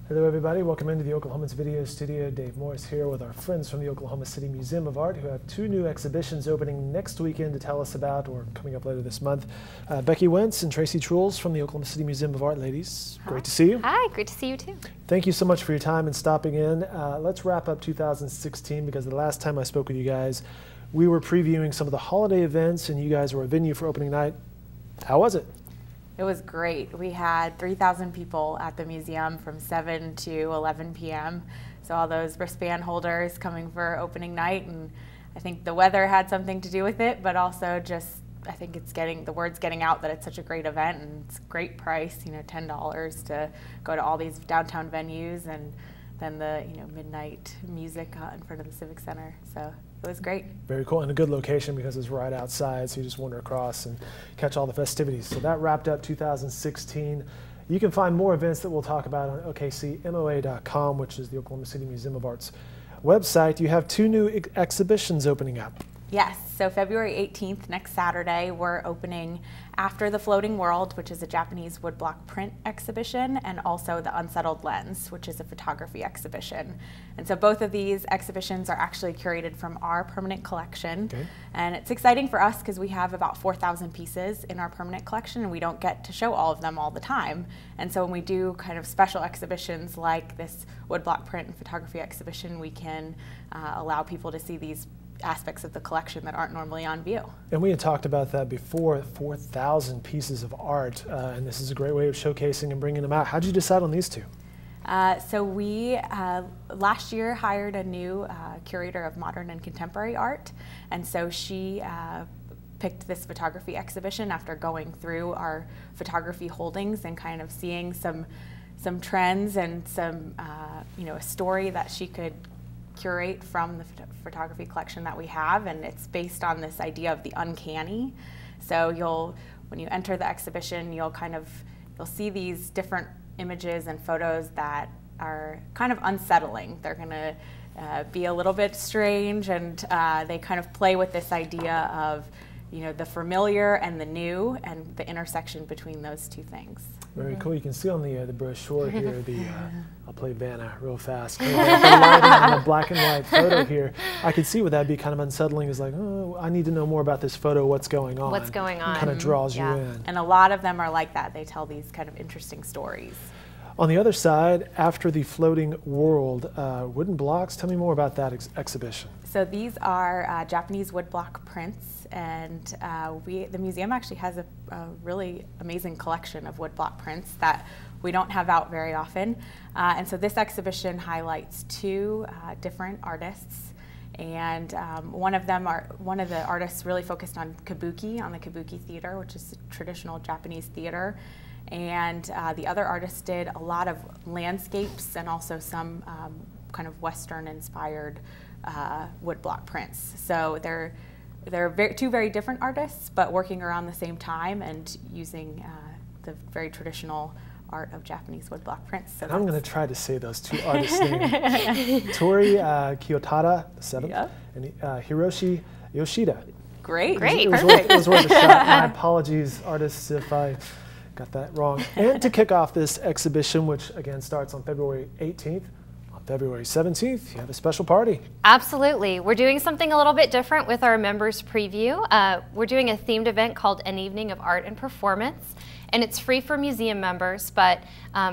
Hello everybody, welcome into the Oklahoman's video studio. Dave Morris here with our friends from the Oklahoma City Museum of Art who have two new exhibitions opening next weekend to tell us about, or coming up later this month. Becky Weintz and Tracy Truels from the Oklahoma City Museum of Art. Ladies, great to see you. Hi, great to see you too. Thank you so much for your time and stopping in. Let's wrap up 2016 because the last time I spoke with you guys, we were previewing some of the holiday events and you guys were a venue for opening night. How was it? It was great. We had 3,000 people at the museum from 7 to 11 p.m. So all those wristband holders coming for opening night, and I think the weather had something to do with it, but also just I think it's the word's getting out that it's such a great event and it's a great price, $10 to go to all these downtown venues and then the midnight music in front of the Civic Center. So it was great. Very cool, and a good location because it's right outside, so you just wander across and catch all the festivities. So that wrapped up 2016. You can find more events that we'll talk about on okcmoa.com, which is the Oklahoma City Museum of Art's website. You have two new exhibitions opening up. Yes, so February 18th, next Saturday, we're opening After the Floating World, which is a Japanese woodblock print exhibition, and also the Unsettled Lens, which is a photography exhibition. And so both of these exhibitions are actually curated from our permanent collection. Okay. And it's exciting for us because we have about 4,000 pieces in our permanent collection and we don't get to show all of them all the time. And so when we do kind of special exhibitions like this woodblock print and photography exhibition, we can allow people to see these aspects of the collection that aren't normally on view. And we had talked about that before, 4,000 pieces of art, and this is a great way of showcasing and bringing them out. How did you decide on these two? So we last year hired a new curator of modern and contemporary art, and so she picked this photography exhibition after going through our photography holdings and kind of seeing some trends and some a story that she could curate from the photography collection that we have, and it's based on this idea of the uncanny. So when you enter the exhibition, you'll see these different images and photos that are kind of unsettling. They're going to be a little bit strange, and they kind of play with this idea of the familiar and the new and the intersection between those two things. Very cool. You can see on the brochure here, I'll play Vanna real fast. The lighting on the black and white photo here, I could see what that'd be kind of unsettling. Is like, oh, I need to know more about this photo. What's going on? What's going on? Kind of draws you in. And a lot of them are like that. They tell these kind of interesting stories. On the other side, After the Floating World, wooden blocks. Tell me more about that exhibition. So these are Japanese woodblock prints, and the museum actually has a really amazing collection of woodblock prints that we don't have out very often. And so this exhibition highlights two different artists, and one of the artists really focused on kabuki, on the kabuki theater, which is traditional Japanese theater. And the other artist did a lot of landscapes and also some kind of Western-inspired woodblock prints. So they're two very different artists, but working around the same time and using the very traditional art of Japanese woodblock prints. So I'm going to try to say those two artists' names. Tori Kiyotada, the 7th, and Hiroshi Yoshida. Great, it was worth a shot. My apologies, artists, if I got that wrong. And to kick off this exhibition, which again starts on February 18th, on February 17th, you have a special party. Absolutely. We're doing something a little bit different with our members preview. We're doing a themed event called An Evening of Art and Performance, and it's free for museum members, but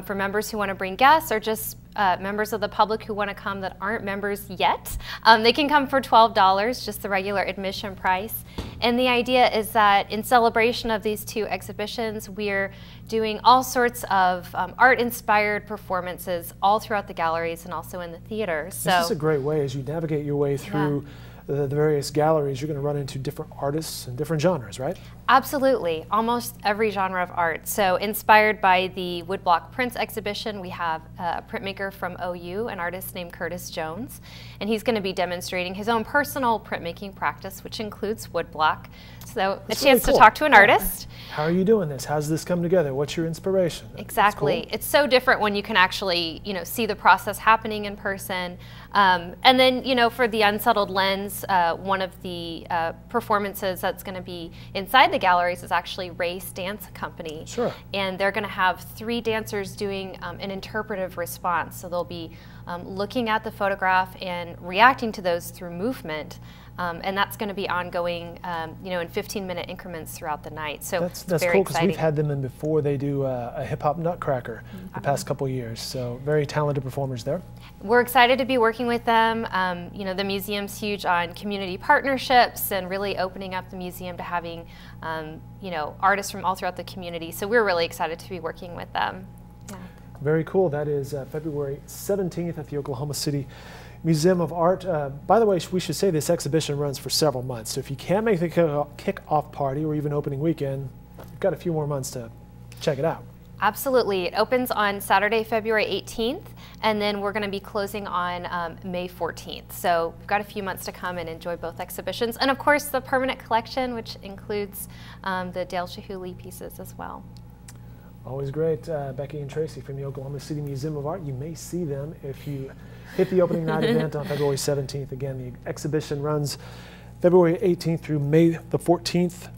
for members who want to bring guests or just members of the public who want to come that aren't members yet, they can come for $12, just the regular admission price. And the idea is that in celebration of these two exhibitions, we're doing all sorts of art-inspired performances all throughout the galleries and also in the theaters. So this is a great way as you navigate your way through the various galleries. You're going to run into different artists and different genres, right? Absolutely, almost every genre of art. So inspired by the woodblock prints exhibition, we have a printmaker from OU, an artist named Curtis Jones, and he's going to be demonstrating his own personal printmaking practice, which includes woodblock. So That's a chance really cool. to talk to an artist. How are you doing this? How's this come together? What's your inspiration? Exactly. Cool. It's so different when you can actually, see the process happening in person. And then, for the Unsettled Lens, one of the performances that's going to be inside the galleries is actually Race Dance Company. Sure. And they're going to have 3 dancers doing an interpretive response. So they'll be looking at the photograph and reacting to those through movement. And that's going to be ongoing, in 15-minute increments throughout the night. So that's very cool, because exciting. we've had them in before. They do a hip hop nutcracker the past couple years. So very talented performers there. We're excited to be working with them. The museum's huge on community partnerships and really opening up the museum to having, artists from all throughout the community. So we're really excited to be working with them. Yeah. Very cool. That is February 17th at the Oklahoma City Museum of Art. By the way, we should say this exhibition runs for several months. So if you can't make the kick-off party or even opening weekend, you've got a few more months to check it out. Absolutely. It opens on Saturday, February 18th, and then we're going to be closing on May 14th. So we've got a few months to come and enjoy both exhibitions. And of course, the permanent collection, which includes the Dale Chihuly pieces as well. Always great. Becky and Tracy from the Oklahoma City Museum of Art. You may see them if you hit the opening night event on February 17th. Again, the exhibition runs February 18th through May the 14th.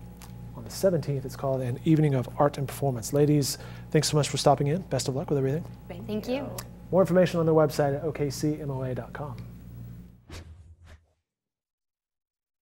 On the 17th, it's called An Evening of Art and Performance. Ladies, thanks so much for stopping in. Best of luck with everything. Thank you. More information on their website at okcmoa.com.